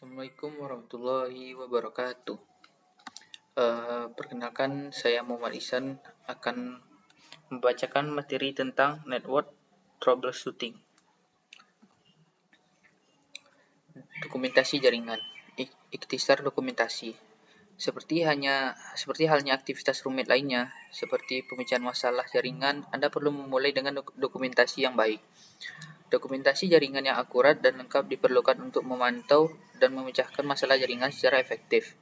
Assalamualaikum warahmatullahi wabarakatuh. Perkenalkan, saya Muhammad Ihsan akan membacakan materi tentang network troubleshooting. Dokumentasi jaringan. Ikhtisar dokumentasi. Seperti halnya aktivitas rumit lainnya, seperti pemecahan masalah jaringan, Anda perlu memulai dengan dokumentasi yang baik. Dokumentasi jaringan yang akurat dan lengkap diperlukan untuk memantau dan memecahkan masalah jaringan secara efektif.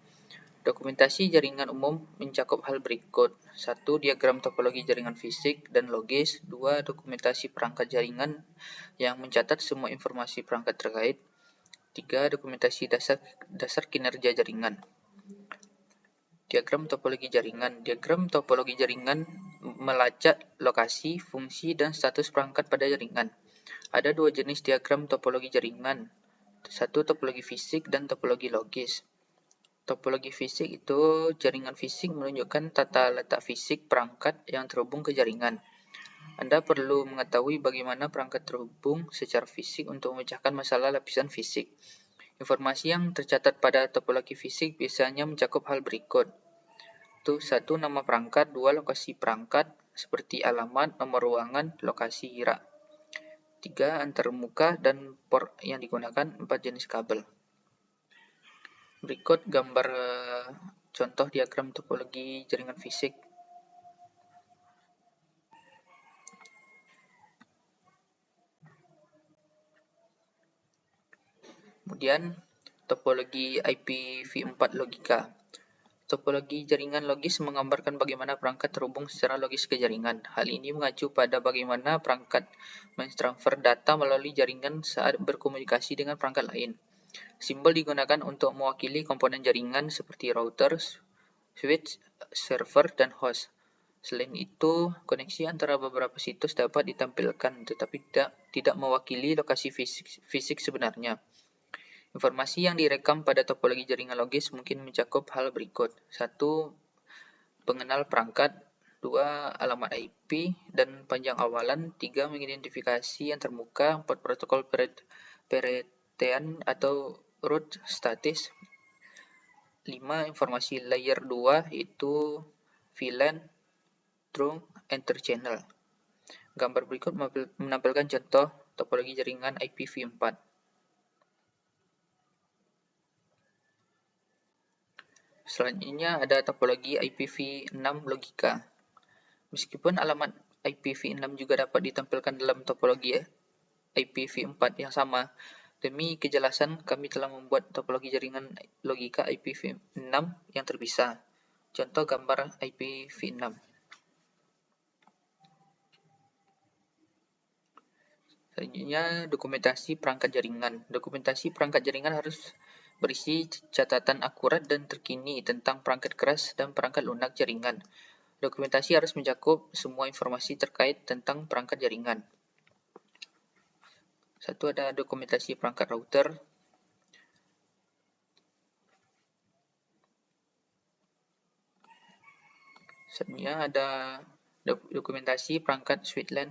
Dokumentasi jaringan umum mencakup hal berikut. 1. Diagram topologi jaringan fisik dan logis. 2. Dokumentasi perangkat jaringan yang mencatat semua informasi perangkat terkait. 3. Dokumentasi dasar kinerja jaringan. Diagram topologi jaringan. Diagram topologi jaringan melacak lokasi, fungsi, dan status perangkat pada jaringan. Ada dua jenis diagram topologi jaringan. 1. Topologi fisik dan topologi logis. Topologi fisik itu jaringan fisik menunjukkan tata letak fisik perangkat yang terhubung ke jaringan. Anda perlu mengetahui bagaimana perangkat terhubung secara fisik untuk memecahkan masalah lapisan fisik. Informasi yang tercatat pada topologi fisik biasanya mencakup hal berikut. 1. Nama perangkat. 2. Lokasi perangkat seperti alamat, nomor ruangan, lokasi rak. 3. Antarmuka dan port yang digunakan. 4. Jenis kabel. Berikut gambar contoh diagram topologi jaringan fisik. Kemudian, topologi IPv4 logika. Topologi jaringan logis menggambarkan bagaimana perangkat terhubung secara logis ke jaringan. Hal ini mengacu pada bagaimana perangkat mentransfer data melalui jaringan saat berkomunikasi dengan perangkat lain. Simbol digunakan untuk mewakili komponen jaringan seperti router, switch, server, dan host. Selain itu, koneksi antara beberapa situs dapat ditampilkan, tetapi tidak mewakili lokasi fisik sebenarnya. Informasi yang direkam pada topologi jaringan logis mungkin mencakup hal berikut. 1. Pengenal perangkat. 2. Alamat IP dan panjang awalan. 3. Mengidentifikasi antarmuka. 4. Protokol peretean atau root status. 5. Informasi layer 2 yaitu VLAN, trunk, interchannel. Gambar berikut menampilkan contoh topologi jaringan IPv4. Selanjutnya ada topologi IPv6 logika. Meskipun alamat IPv6 juga dapat ditampilkan dalam topologi IPv4 yang sama, demi kejelasan kami telah membuat topologi jaringan logika IPv6 yang terpisah. Contoh gambar IPv6. Selanjutnya, dokumentasi perangkat jaringan. Dokumentasi perangkat jaringan harus berisi catatan akurat dan terkini tentang perangkat keras dan perangkat lunak jaringan. Dokumentasi harus mencakup semua informasi terkait tentang perangkat jaringan. 1. Ada dokumentasi perangkat router. Selanjutnya ada dokumentasi perangkat switch LAN.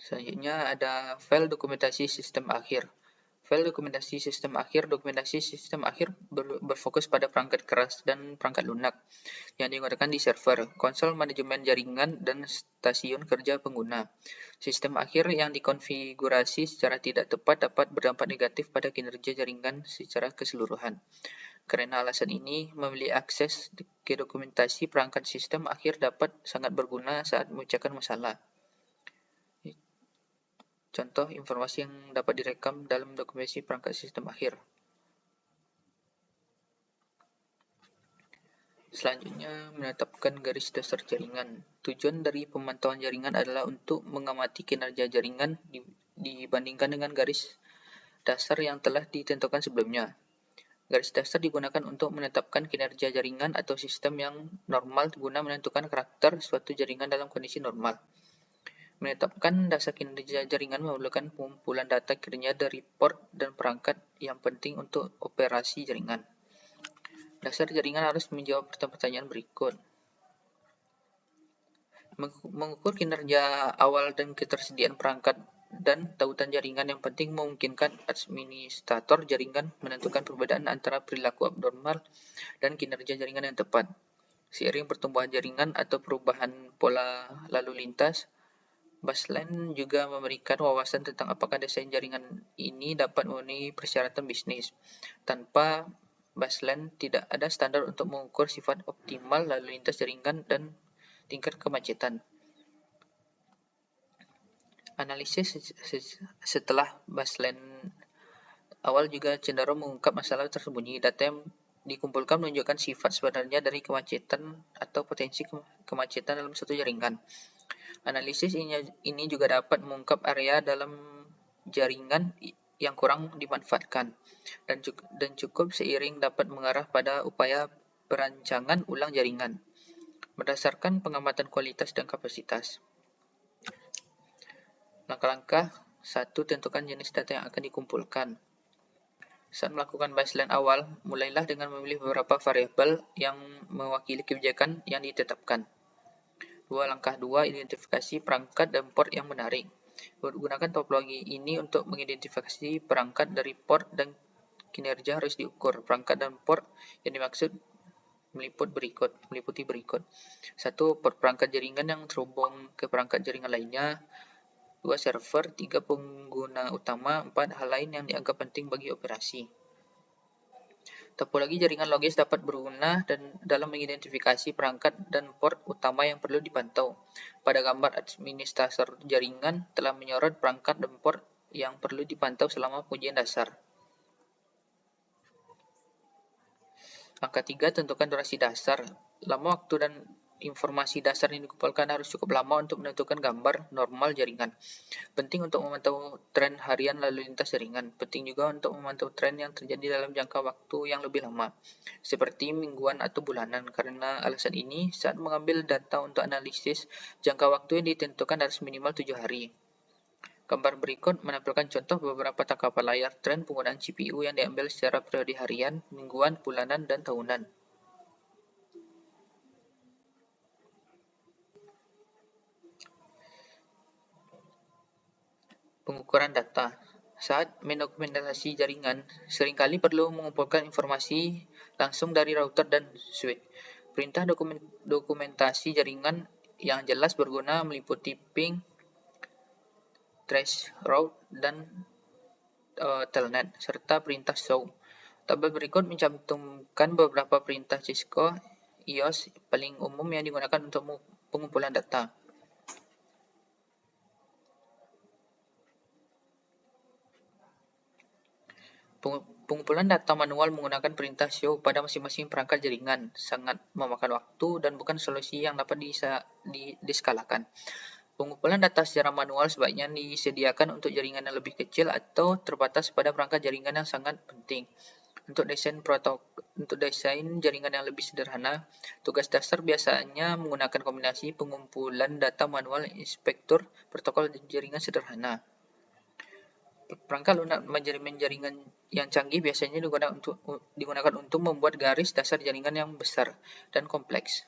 Selanjutnya ada file dokumentasi sistem akhir. File dokumentasi sistem akhir. Dokumentasi sistem akhir berfokus pada perangkat keras dan perangkat lunak yang digunakan di server, konsol manajemen jaringan, dan stasiun kerja pengguna. Sistem akhir yang dikonfigurasi secara tidak tepat dapat berdampak negatif pada kinerja jaringan secara keseluruhan. Karena alasan ini, memiliki akses ke dokumentasi perangkat sistem akhir dapat sangat berguna saat memecahkan masalah. Contoh informasi yang dapat direkam dalam dokumentasi perangkat sistem akhir. Selanjutnya, menetapkan garis dasar jaringan. Tujuan dari pemantauan jaringan adalah untuk mengamati kinerja jaringan dibandingkan dengan garis dasar yang telah ditentukan sebelumnya. Garis dasar digunakan untuk menetapkan kinerja jaringan atau sistem yang normal guna menentukan karakter suatu jaringan dalam kondisi normal. Menetapkan dasar kinerja jaringan memerlukan pengumpulan data kinerja dari port dan perangkat yang penting untuk operasi jaringan. Dasar jaringan harus menjawab pertanyaan berikut. Mengukur kinerja awal dan ketersediaan perangkat dan tautan jaringan yang penting memungkinkan administrator jaringan menentukan perbedaan antara perilaku abnormal dan kinerja jaringan yang tepat. Seiring pertumbuhan jaringan atau perubahan pola lalu lintas, Busline juga memberikan wawasan tentang apakah desain jaringan ini dapat memenuhi persyaratan bisnis. Tanpa Busline, tidak ada standar untuk mengukur sifat optimal lalu lintas jaringan dan tingkat kemacetan. Analisis setelah Busline awal juga cenderung mengungkap masalah tersembunyi. Data yang dikumpulkan menunjukkan sifat sebenarnya dari kemacetan atau potensi kemacetan dalam satu jaringan. Analisis ini juga dapat mengungkap area dalam jaringan yang kurang dimanfaatkan dan cukup seiring dapat mengarah pada upaya perancangan ulang jaringan berdasarkan pengamatan kualitas dan kapasitas. Langkah-langkah 1. Tentukan jenis data yang akan dikumpulkan. Saat melakukan baseline awal, mulailah dengan memilih beberapa variabel yang mewakili kebijakan yang ditetapkan. Langkah 2. Identifikasi perangkat dan port yang menarik. Gunakan topologi ini untuk mengidentifikasi perangkat dari port dan kinerja harus diukur. Perangkat dan port yang dimaksud meliputi berikut. 1. Port perangkat jaringan yang terhubung ke perangkat jaringan lainnya. 2. Server. 3. Pengguna utama. 4. Hal lain yang dianggap penting bagi operasi. Topologi jaringan logis dapat berguna dalam mengidentifikasi perangkat dan port utama yang perlu dipantau. Pada gambar, administrator jaringan telah menyorot perangkat dan port yang perlu dipantau selama pengujian dasar. Langkah 3. Tentukan durasi dasar. Lama waktu dan informasi dasar yang dikumpulkan harus cukup lama untuk menentukan gambar normal jaringan. Penting untuk memantau tren harian lalu lintas jaringan. Penting juga untuk memantau tren yang terjadi dalam jangka waktu yang lebih lama, seperti mingguan atau bulanan. Karena alasan ini, saat mengambil data untuk analisis, jangka waktu yang ditentukan harus minimal 7 hari. Gambar berikut menampilkan contoh beberapa tangkapan layar tren penggunaan CPU yang diambil secara periode harian, mingguan, bulanan, dan tahunan. Pengukuran data. Saat mendokumentasi jaringan, seringkali perlu mengumpulkan informasi langsung dari router dan switch. Perintah dokumentasi jaringan yang jelas berguna meliputi ping, trace route, dan telnet, serta perintah show. Tabel berikut mencantumkan beberapa perintah Cisco IOS paling umum yang digunakan untuk pengumpulan data. Pengumpulan data manual menggunakan perintah show pada masing-masing perangkat jaringan sangat memakan waktu dan bukan solusi yang dapat diskalakan. Pengumpulan data secara manual sebaiknya disediakan untuk jaringan yang lebih kecil atau terbatas pada perangkat jaringan yang sangat penting. Untuk desain jaringan yang lebih sederhana, tugas dasar biasanya menggunakan kombinasi pengumpulan data manual inspektur protokol jaringan sederhana. Perangkat lunak manajemen jaringan yang canggih biasanya digunakan untuk membuat garis dasar jaringan yang besar dan kompleks.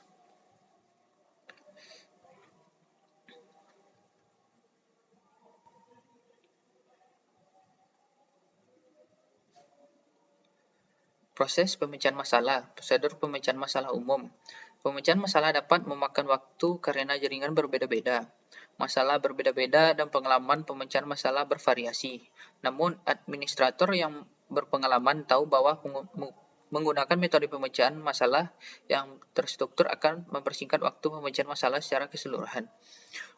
Proses pemecahan masalah. Prosedur pemecahan masalah umum. Pemecahan masalah dapat memakan waktu karena jaringan berbeda-beda. Masalah berbeda-beda dan pengalaman pemecahan masalah bervariasi. Namun, administrator yang berpengalaman tahu bahwa menggunakan metode pemecahan masalah yang terstruktur akan mempersingkat waktu pemecahan masalah secara keseluruhan.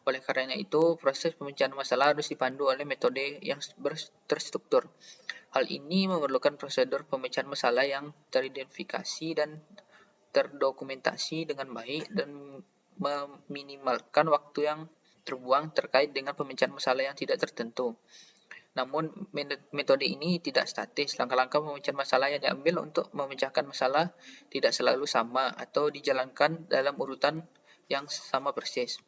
Oleh karena itu, proses pemecahan masalah harus dipandu oleh metode yang terstruktur. Hal ini memerlukan prosedur pemecahan masalah yang teridentifikasi dan terdokumentasi dengan baik dan meminimalkan waktu yang terbuang terkait dengan pemecahan masalah yang tidak tertentu. Namun, metode ini tidak statis. Langkah-langkah pemecahan masalah yang diambil untuk memecahkan masalah tidak selalu sama atau dijalankan dalam urutan yang sama persis.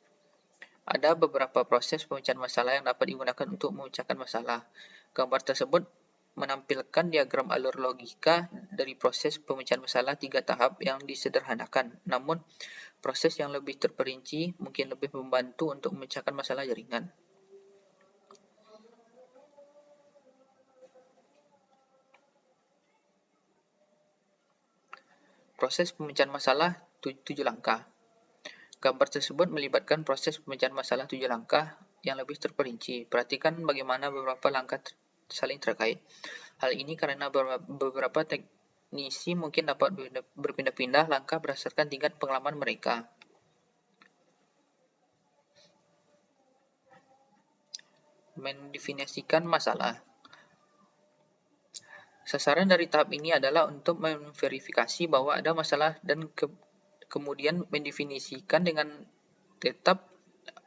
Ada beberapa proses pemecahan masalah yang dapat digunakan untuk memecahkan masalah. Gambar tersebut menampilkan diagram alur logika dari proses pemecahan masalah 3 tahap yang disederhanakan. Namun, proses yang lebih terperinci mungkin lebih membantu untuk memecahkan masalah jaringan. Proses pemecahan masalah 7 langkah. Gambar tersebut melibatkan proses pemecahan masalah 7 langkah yang lebih terperinci. Perhatikan bagaimana beberapa langkah saling terkait. Hal ini karena beberapa teknisi mungkin dapat berpindah-pindah langkah berdasarkan tingkat pengalaman mereka. Mendefinisikan masalah. Sasaran dari tahap ini adalah untuk memverifikasi bahwa ada masalah dan kemudian mendefinisikan dengan tetap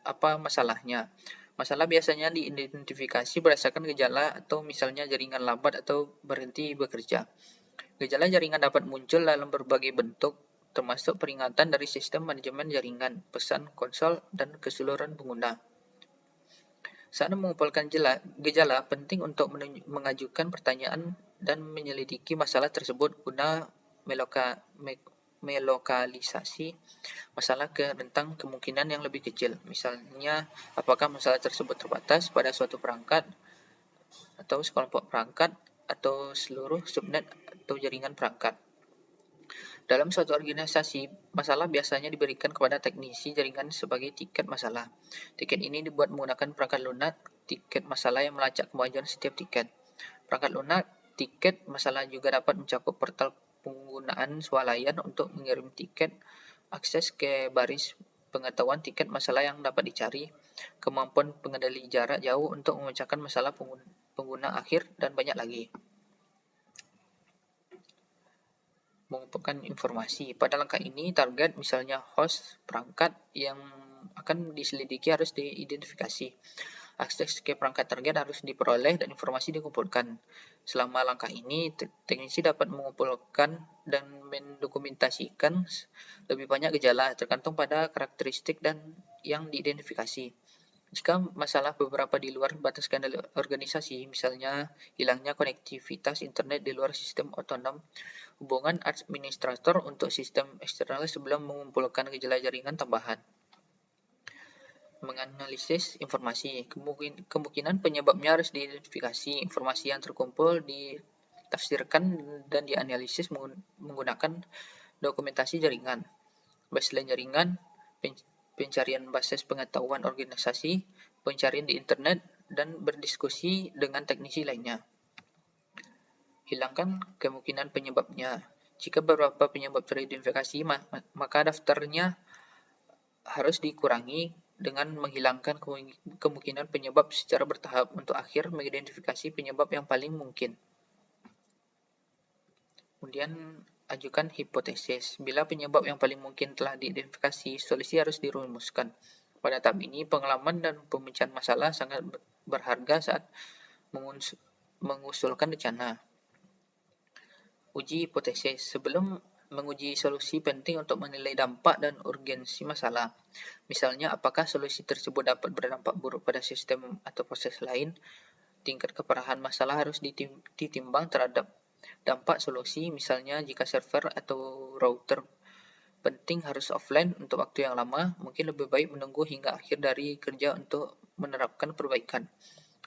apa masalahnya. Masalah biasanya diidentifikasi berdasarkan gejala atau misalnya jaringan lambat atau berhenti bekerja. Gejala jaringan dapat muncul dalam berbagai bentuk, termasuk peringatan dari sistem manajemen jaringan, pesan konsol, dan keseluruhan pengguna. Saat mengumpulkan gejala, penting untuk mengajukan pertanyaan dan menyelidiki masalah tersebut guna melokalisasi masalah ke rentang kemungkinan yang lebih kecil. Misalnya, apakah masalah tersebut terbatas pada suatu perangkat atau sekelompok perangkat atau seluruh subnet atau jaringan perangkat. Dalam suatu organisasi, masalah biasanya diberikan kepada teknisi jaringan sebagai tiket masalah. Tiket ini dibuat menggunakan perangkat lunak tiket masalah yang melacak kemajuan setiap tiket. Perangkat lunak tiket masalah juga dapat mencakup portal penggunaan swalayan untuk mengirim tiket, akses ke baris pengetahuan tiket masalah yang dapat dicari, kemampuan pengendali jarak jauh untuk memecahkan masalah pengguna akhir, dan banyak lagi. Mengumpulkan informasi. Pada langkah ini, target misalnya host perangkat yang akan diselidiki harus diidentifikasi. Akses ke perangkat target harus diperoleh dan informasi dikumpulkan. Selama langkah ini, teknisi dapat mengumpulkan dan mendokumentasikan lebih banyak gejala tergantung pada karakteristik dan yang diidentifikasi. Jika masalah beberapa di luar batas kendali organisasi, misalnya hilangnya konektivitas internet di luar sistem otonom, hubungan administrator untuk sistem eksternal sebelum mengumpulkan gejala jaringan tambahan. Menganalisis informasi. Kemungkinan penyebabnya harus diidentifikasi. Informasi yang terkumpul ditafsirkan dan dianalisis menggunakan dokumentasi jaringan, baseline jaringan, pencarian basis pengetahuan organisasi, pencarian di internet, dan berdiskusi dengan teknisi lainnya. Hilangkan kemungkinan penyebabnya. Jika beberapa penyebab teridentifikasi, maka daftarnya harus dikurangi dengan menghilangkan kemungkinan penyebab secara bertahap untuk akhir mengidentifikasi penyebab yang paling mungkin. Kemudian ajukan hipotesis. Bila penyebab yang paling mungkin telah diidentifikasi, solusi harus dirumuskan. Pada tahap ini, pengalaman dan pemecahan masalah sangat berharga saat mengusulkan rencana. Uji hipotesis. Sebelum menguji solusi, penting untuk menilai dampak dan urgensi masalah. Misalnya, apakah solusi tersebut dapat berdampak buruk pada sistem atau proses lain. Tingkat keparahan masalah harus ditimbang terhadap dampak solusi, misalnya jika server atau router penting harus offline untuk waktu yang lama, mungkin lebih baik menunggu hingga akhir dari kerja untuk menerapkan perbaikan.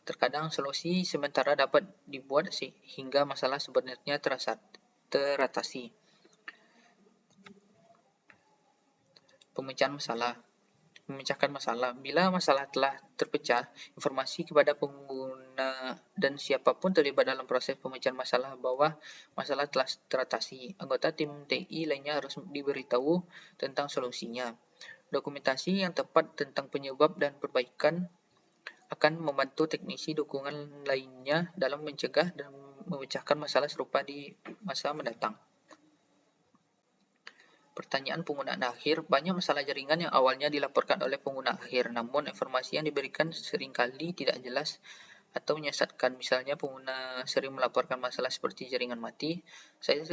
Terkadang solusi sementara dapat dibuat sehingga masalah sebenarnya teratasi. Pemecahan masalah. Memecahkan masalah. Bila masalah telah terpecah, informasi kepada pengguna dan siapapun terlibat dalam proses pemecahan masalah bahwa masalah telah teratasi. Anggota tim TI lainnya harus diberitahu tentang solusinya. Dokumentasi yang tepat tentang penyebab dan perbaikan akan membantu teknisi dukungan lainnya dalam mencegah dan memecahkan masalah serupa di masa mendatang. Pertanyaan penggunaan akhir. Banyak masalah jaringan yang awalnya dilaporkan oleh pengguna akhir, namun informasi yang diberikan seringkali tidak jelas atau menyesatkan. Misalnya, pengguna sering melaporkan masalah seperti jaringan mati, saya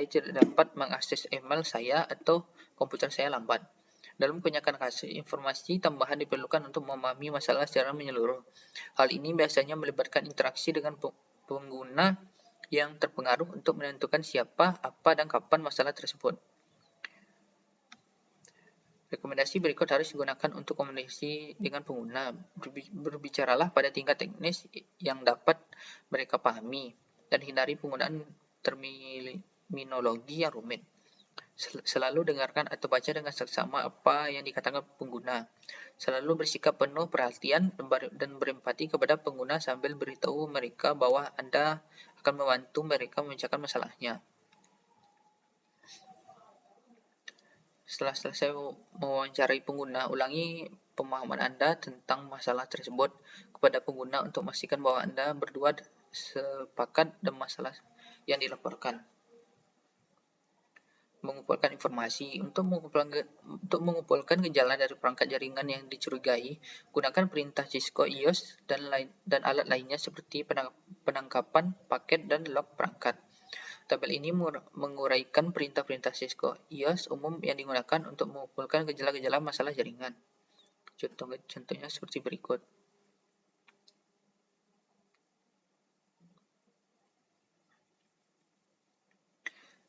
tidak dapat mengakses email saya, atau komputer saya lambat. Dalam kebanyakan kasus, informasi tambahan diperlukan untuk memahami masalah secara menyeluruh. Hal ini biasanya melibatkan interaksi dengan pengguna yang terpengaruh untuk menentukan siapa, apa, dan kapan masalah tersebut. Rekomendasi berikut harus digunakan untuk komunikasi dengan pengguna. Berbicaralah pada tingkat teknis yang dapat mereka pahami dan hindari penggunaan terminologi yang rumit. Selalu dengarkan atau baca dengan seksama apa yang dikatakan pengguna. Selalu bersikap penuh perhatian dan berempati kepada pengguna sambil beritahu mereka bahwa Anda akan membantu mereka memecahkan masalahnya. Setelah selesai mewawancarai pengguna, ulangi pemahaman Anda tentang masalah tersebut kepada pengguna untuk memastikan bahwa Anda berdua sepakat dengan masalah yang dilaporkan. Mengumpulkan informasi. Untuk mengumpulkan gejala dari perangkat jaringan yang dicurigai, gunakan perintah Cisco IOS dan alat lainnya seperti penangkapan paket dan log perangkat. Tabel ini menguraikan perintah-perintah Cisco IOS umum yang digunakan untuk mengumpulkan gejala-gejala masalah jaringan. Contohnya seperti berikut.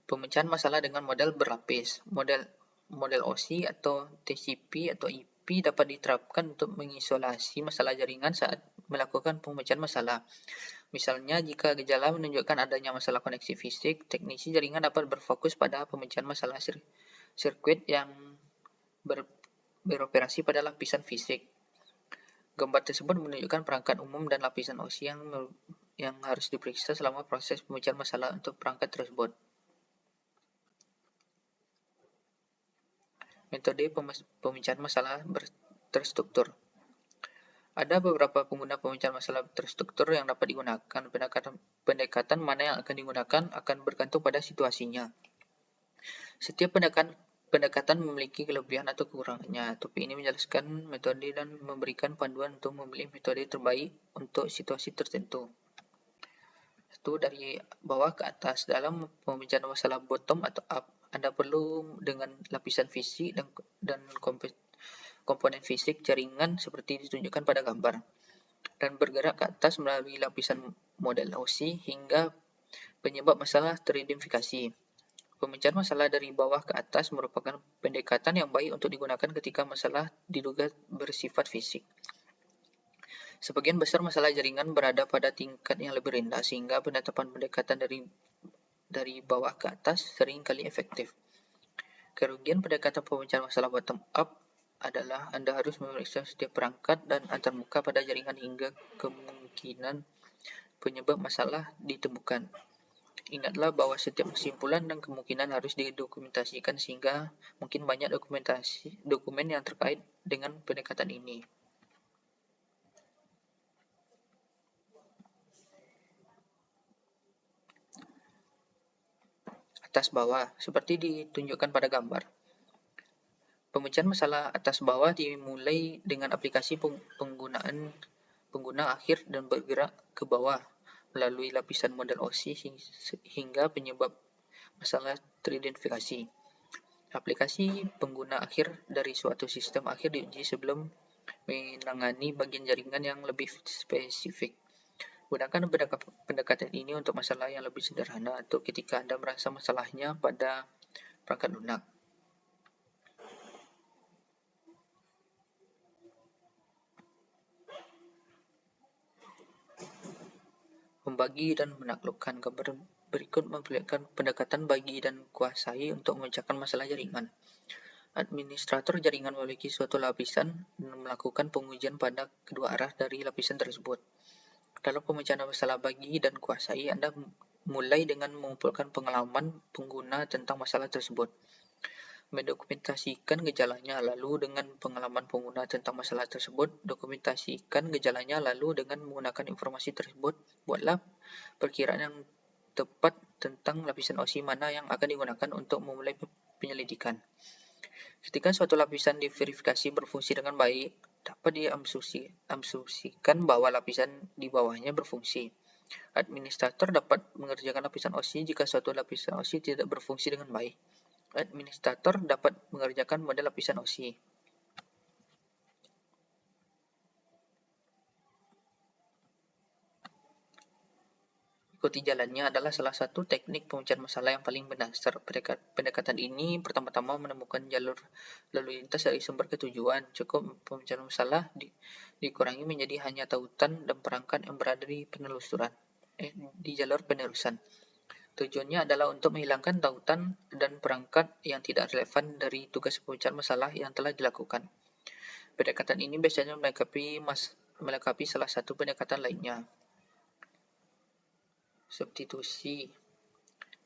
Pemecahan masalah dengan model berlapis. Model OSI atau TCP atau IP dapat diterapkan untuk mengisolasi masalah jaringan saat melakukan pemecahan masalah. Misalnya, jika gejala menunjukkan adanya masalah koneksi fisik, teknisi jaringan dapat berfokus pada pemecahan masalah sirkuit yang beroperasi pada lapisan fisik. Gambar tersebut menunjukkan perangkat umum dan lapisan OSI yang harus diperiksa selama proses pemecahan masalah untuk perangkat tersebut. Metode pemecahan masalah terstruktur. Ada beberapa pengguna pemecahan masalah terstruktur yang dapat digunakan. Pendekatan mana yang akan digunakan akan bergantung pada situasinya. Setiap pendekatan memiliki kelebihan atau kekurangannya. Topik ini menjelaskan metode dan memberikan panduan untuk memilih metode terbaik untuk situasi tertentu. Itu dari bawah ke atas. Dalam pemecahan masalah bottom atau up, Anda perlu dengan lapisan fisik dan komponen fisik jaringan seperti ditunjukkan pada gambar, dan bergerak ke atas melalui lapisan model OSI hingga penyebab masalah teridentifikasi. Pemecahan masalah dari bawah ke atas merupakan pendekatan yang baik untuk digunakan ketika masalah diduga bersifat fisik. Sebagian besar masalah jaringan berada pada tingkat yang lebih rendah, sehingga penetapan pendekatan dari bawah ke atas sering kali efektif. Kerugian pendekatan pemecahan masalah bottom up adalah Anda harus memeriksa setiap perangkat dan antarmuka pada jaringan hingga kemungkinan penyebab masalah ditemukan. Ingatlah bahwa setiap kesimpulan dan kemungkinan harus didokumentasikan sehingga mungkin banyak dokumen yang terkait dengan pendekatan ini. Atas bawah, seperti ditunjukkan pada gambar. Pemecahan masalah atas bawah dimulai dengan aplikasi pengguna akhir dan bergerak ke bawah melalui lapisan model OSI hingga penyebab masalah teridentifikasi. Aplikasi pengguna akhir dari suatu sistem akhir diuji sebelum menangani bagian jaringan yang lebih spesifik. Gunakan pendekatan ini untuk masalah yang lebih sederhana atau ketika Anda merasa masalahnya pada perangkat lunak. Membagi dan menaklukkan. Gambar berikut memperlihatkan pendekatan bagi dan kuasai untuk memecahkan masalah jaringan. Administrator jaringan memiliki suatu lapisan dan melakukan pengujian pada kedua arah dari lapisan tersebut. Dalam pemecahan masalah bagi dan kuasai, Anda mulai dengan mengumpulkan pengalaman pengguna tentang masalah tersebut, mendokumentasikan gejalanya, lalu dengan pengalaman pengguna tentang masalah tersebut, dokumentasikan gejalanya, lalu dengan menggunakan informasi tersebut, buatlah perkiraan yang tepat tentang lapisan OSI mana yang akan digunakan untuk memulai penyelidikan. Ketika suatu lapisan diverifikasi berfungsi dengan baik, dapat diasumsikan bahwa lapisan di bawahnya berfungsi. Administrator dapat mengerjakan lapisan OSI jika suatu lapisan OSI tidak berfungsi dengan baik. Administrator dapat mengerjakan model lapisan OSI. Ikuti jalannya adalah salah satu teknik pemecahan masalah yang paling mendasar. Pendekatan ini pertama-tama menemukan jalur lalu lintas dari sumber ke tujuan. Cukup pemecahan masalah dikurangi menjadi hanya tautan dan perangkat yang berada di jalur penerusan. Tujuannya adalah untuk menghilangkan tautan dan perangkat yang tidak relevan dari tugas pemecahan masalah yang telah dilakukan. Pendekatan ini biasanya melengkapi salah satu pendekatan lainnya. Substitusi.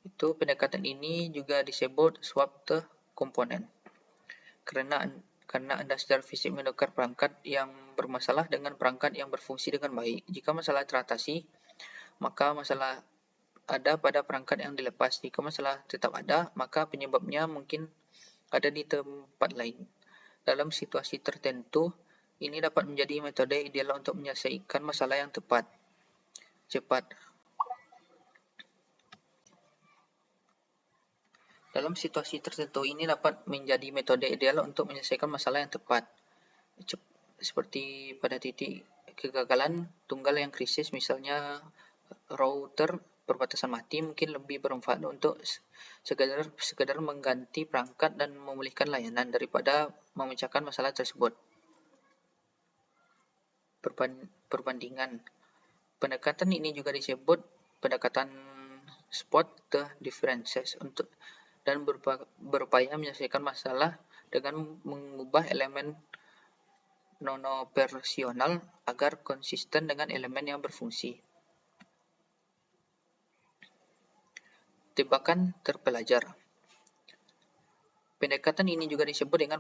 Itu pendekatan ini juga disebut swap the component. Karena Anda secara fisik menukar perangkat yang bermasalah dengan perangkat yang berfungsi dengan baik. Jika masalah teratasi, maka masalah ada pada perangkat yang dilepas. Jika masalah tetap ada, maka penyebabnya mungkin ada di tempat lain. Dalam situasi tertentu, ini dapat menjadi metode ideal untuk menyelesaikan masalah yang cepat. Dalam situasi tertentu, ini dapat menjadi metode ideal untuk menyelesaikan masalah yang tepat. Seperti pada titik kegagalan tunggal yang krisis, misalnya router perbatasan mati, mungkin lebih bermanfaat untuk sekedar mengganti perangkat dan memulihkan layanan daripada memecahkan masalah tersebut. Perbandingan. Pendekatan ini juga disebut pendekatan spot the differences dan berupaya menyelesaikan masalah dengan mengubah elemen non-operasional agar konsisten dengan elemen yang berfungsi. Tebakan terpelajar. Pendekatan ini juga disebut dengan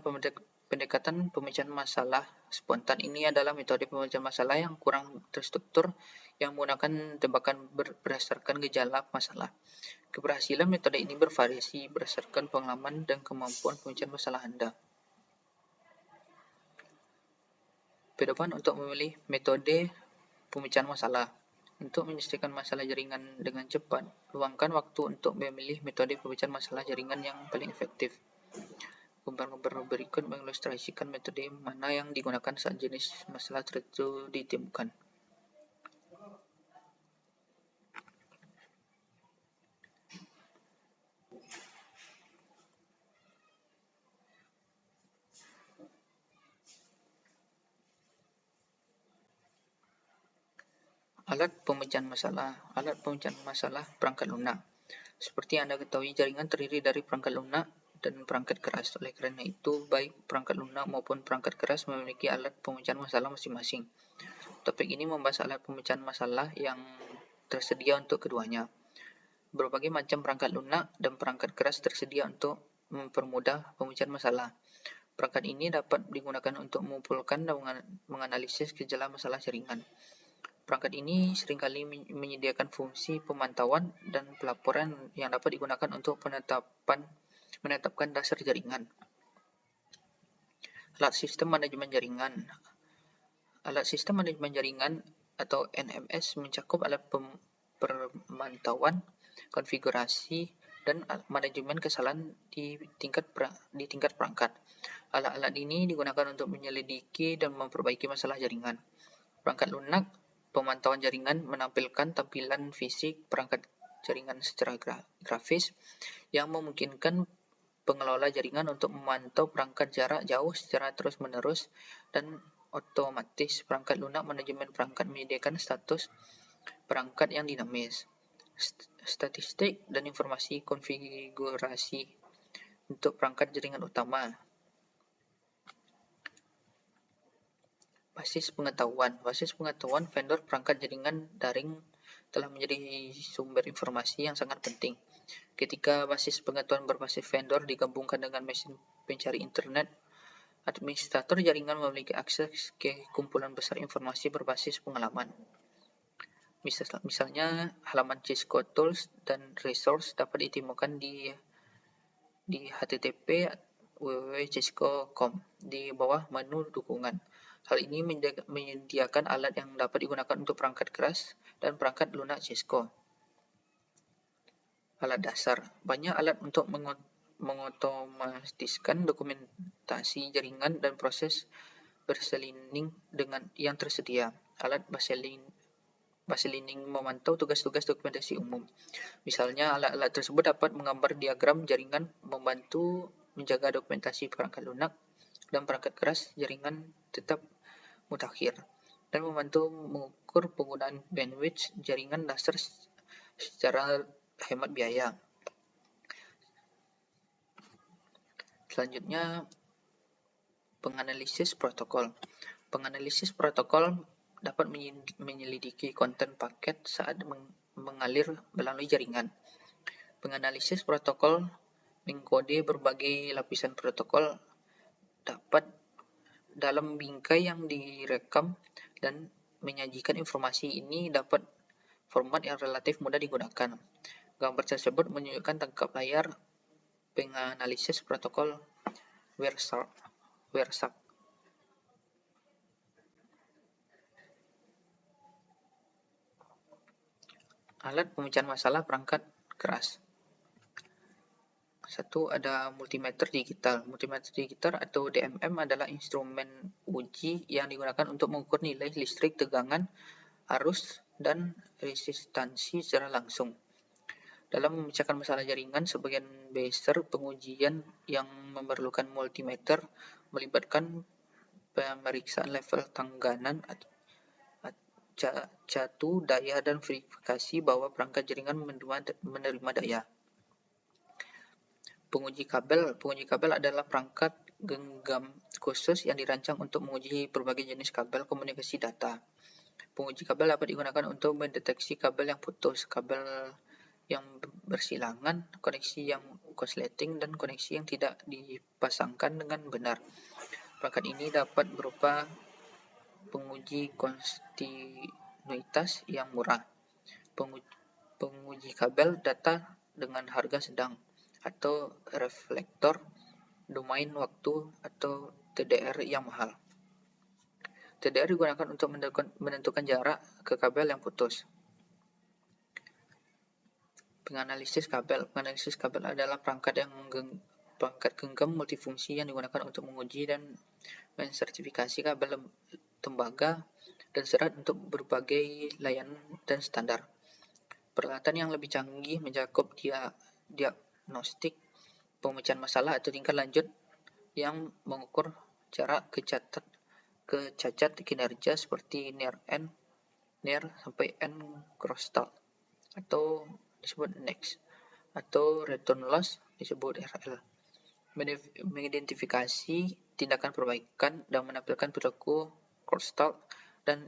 pendekatan pemecahan masalah spontan. Ini adalah metode pemecahan masalah yang kurang terstruktur yang menggunakan tebakan berdasarkan gejala masalah. Keberhasilan metode ini bervariasi berdasarkan pengalaman dan kemampuan pemecahan masalah Anda. Pedoman untuk memilih metode pemecahan masalah. Untuk menyelesaikan masalah jaringan dengan cepat, luangkan waktu untuk memilih metode pemecahan masalah jaringan yang paling efektif. Gambar-gambar berikut mengilustrasikan metode mana yang digunakan saat jenis masalah tertentu ditemukan. Alat pemecahan masalah perangkat lunak. Seperti Anda ketahui, jaringan terdiri dari perangkat lunak dan perangkat keras. Oleh kerana itu, baik perangkat lunak maupun perangkat keras memiliki alat pemecahan masalah masing-masing. Topik ini membahas alat pemecahan masalah yang tersedia untuk keduanya. Berbagai macam perangkat lunak dan perangkat keras tersedia untuk mempermudah pemecahan masalah. Perangkat ini dapat digunakan untuk mengumpulkan dan menganalisis gejala masalah jaringan. Perangkat ini seringkali menyediakan fungsi pemantauan dan pelaporan yang dapat digunakan untuk menetapkan dasar jaringan. Alat sistem manajemen jaringan. Alat sistem manajemen jaringan atau NMS mencakup alat pemantauan, konfigurasi, dan manajemen kesalahan di tingkat perangkat. Alat-alat ini digunakan untuk menyelidiki dan memperbaiki masalah jaringan. Perangkat lunak pemantauan jaringan menampilkan tampilan fisik perangkat jaringan secara grafis yang memungkinkan pengelola jaringan untuk memantau perangkat jarak jauh secara terus-menerus dan otomatis. Perangkat lunak manajemen perangkat menyediakan status perangkat yang dinamis, statistik, dan informasi konfigurasi untuk perangkat jaringan utama. Basis pengetahuan vendor perangkat jaringan daring telah menjadi sumber informasi yang sangat penting. Ketika basis pengetahuan berbasis vendor digabungkan dengan mesin pencari internet, administrator jaringan memiliki akses ke kumpulan besar informasi berbasis pengalaman. Misalnya, halaman Cisco Tools dan Resource dapat ditemukan di http www.cisco.com di bawah menu dukungan. Hal ini menyediakan alat yang dapat digunakan untuk perangkat keras dan perangkat lunak Cisco. Alat dasar. Banyak alat untuk mengotomatiskan dokumentasi jaringan dan proses berselining dengan yang tersedia. Alat baselining memantau tugas-tugas dokumentasi umum. Misalnya, alat-alat tersebut dapat menggambar diagram jaringan, membantu menjaga dokumentasi perangkat lunak dan perangkat keras jaringan tetap mutakhir, dan membantu mengukur penggunaan bandwidth jaringan dasar secara hemat biaya. Selanjutnya, penganalisis protokol. Penganalisis protokol dapat menyelidiki konten paket saat mengalir melalui jaringan. Penganalisis protokol mengkode berbagai lapisan protokol dapat dalam bingkai yang direkam dan menyajikan informasi ini dapat format yang relatif mudah digunakan. Gambar tersebut menunjukkan tangkap layar penganalisis protokol Wireshark. Alat pemecahan masalah perangkat keras. Satu, ada multimeter digital. Multimeter digital atau DMM adalah instrumen uji yang digunakan untuk mengukur nilai listrik, tegangan, arus, dan resistansi secara langsung. Dalam memecahkan masalah jaringan, sebagian besar pengujian yang memerlukan multimeter melibatkan pemeriksaan level tangganan, catu, daya, dan verifikasi bahwa perangkat jaringan menerima daya. Penguji kabel adalah perangkat genggam khusus yang dirancang untuk menguji berbagai jenis kabel komunikasi data. Penguji kabel dapat digunakan untuk mendeteksi kabel yang putus, kabel yang bersilangan, koneksi yang konsleting, dan koneksi yang tidak dipasangkan dengan benar. Perangkat ini dapat berupa penguji kontinuitas yang murah, penguji kabel data dengan harga sedang, atau reflektor domain waktu atau TDR yang mahal. TDR digunakan untuk menentukan jarak ke kabel yang putus. Penganalisis kabel. Penganalisis kabel adalah perangkat genggam multifungsi yang digunakan untuk menguji dan mensertifikasi kabel tembaga dan serat untuk berbagai layanan dan standar. Peralatan yang lebih canggih mencakup diagnostik pemecahan masalah atau tingkat lanjut yang mengukur jarak ke cacat kinerja seperti near sampai N crosstalk atau disebut NEX, atau return loss disebut RL. Mengidentifikasi tindakan perbaikan dan menampilkan perilaku crosstalk dan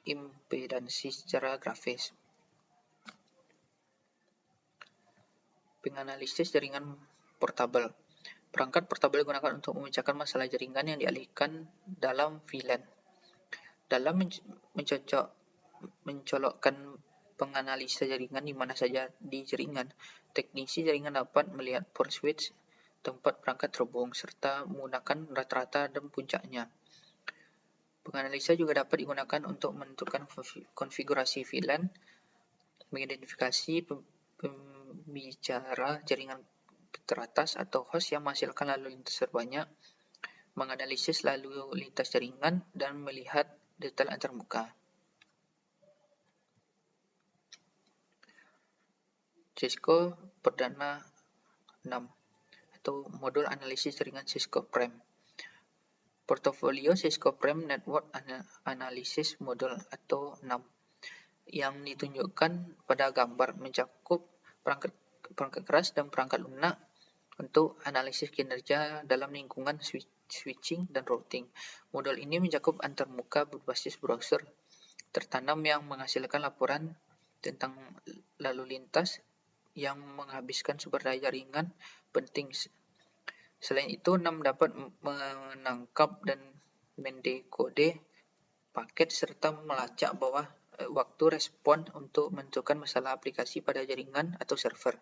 impedansi secara grafis. Penganalisis jaringan portabel. Perangkat portabel digunakan untuk memecahkan masalah jaringan yang dialihkan dalam VLAN. Dalam mencolokkan penganalisa jaringan di mana saja di jaringan, teknisi jaringan dapat melihat port switch, tempat perangkat terhubung, serta menggunakan rata-rata dan puncaknya. Penganalisa juga dapat digunakan untuk menentukan konfigurasi VLAN, mengidentifikasi pembicara jaringan teratas atau host yang menghasilkan lalu lintas terbanyak, menganalisis lalu lintas jaringan, dan melihat detail antarmuka. Cisco Perdana 6 atau modul analisis jaringan Cisco Prem. Portofolio Cisco Prem Network Analysis Module atau 6 yang ditunjukkan pada gambar mencakup perangkat keras dan perangkat lunak untuk analisis kinerja dalam lingkungan switching dan routing. Modul ini mencakup antarmuka berbasis browser tertanam yang menghasilkan laporan tentang lalu lintas yang menghabiskan sumber daya jaringan penting. Selain itu, 6 dapat menangkap dan mendekode paket serta melacak waktu respon untuk menentukan masalah aplikasi pada jaringan atau server.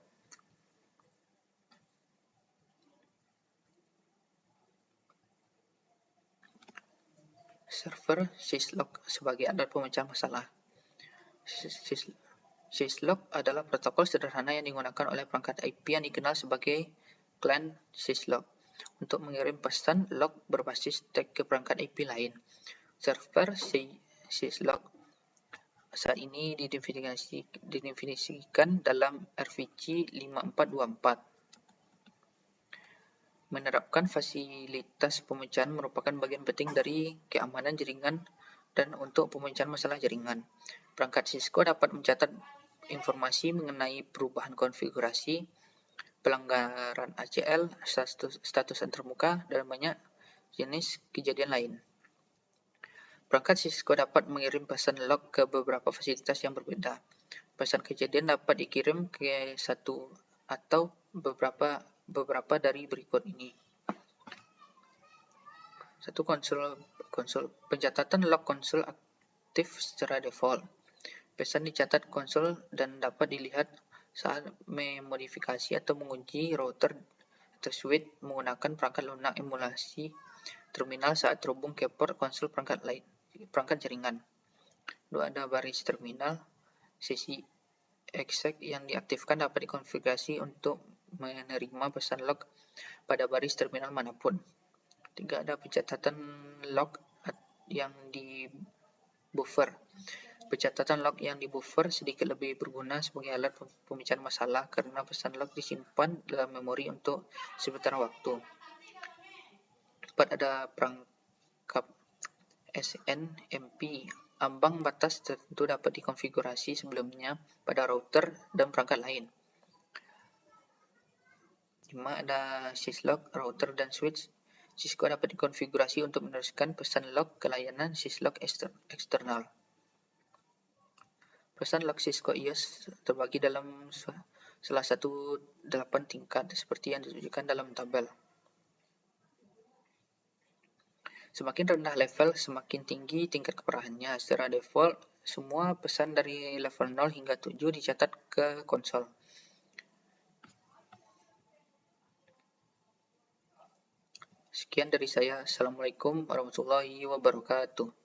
Server syslog sebagai alat pemecahan masalah. Syslog adalah protokol sederhana yang digunakan oleh perangkat IP yang dikenal sebagai client syslog untuk mengirim pesan log berbasis tag ke perangkat IP lain. Server syslog saat ini didefinisikan dalam RFC 5424. Menerapkan fasilitas pemecahan merupakan bagian penting dari keamanan jaringan dan untuk pemecahan masalah jaringan. Perangkat Cisco dapat mencatat informasi mengenai perubahan konfigurasi, pelanggaran ACL, status antarmuka, dan banyak jenis kejadian lain. Perangkat Cisco dapat mengirim pesan log ke beberapa fasilitas yang berbeda. Pesan kejadian dapat dikirim ke satu atau beberapa dari berikut ini. Satu, konsol pencatatan log konsol aktif secara default. Pesan dicatat konsol dan dapat dilihat saat memodifikasi atau mengunci router atau switch menggunakan perangkat lunak emulasi terminal saat terhubung ke port konsol perangkat jaringan. 2. Ada baris terminal. Sesi exec yang diaktifkan dapat dikonfigurasi untuk menerima pesan log pada baris terminal manapun. 3. Ada pencatatan log yang di buffer. Pencatatan log yang di buffer sedikit lebih berguna sebagai alat pemecahan masalah karena pesan log disimpan dalam memori untuk sementara waktu. 4. Ada perangkap SNMP. Ambang batas tertentu dapat dikonfigurasi sebelumnya pada router dan perangkat lain. 5. Ada syslog, router dan switch. Cisco dapat dikonfigurasi untuk meneruskan pesan log ke layanan syslog eksternal. Pesan log Cisco IOS terbagi dalam salah satu 8 tingkat seperti yang ditunjukkan dalam tabel. Semakin rendah level, semakin tinggi tingkat keparahannya. Secara default, semua pesan dari level 0 hingga 7 dicatat ke konsol. Sekian dari saya. Assalamualaikum warahmatullahi wabarakatuh.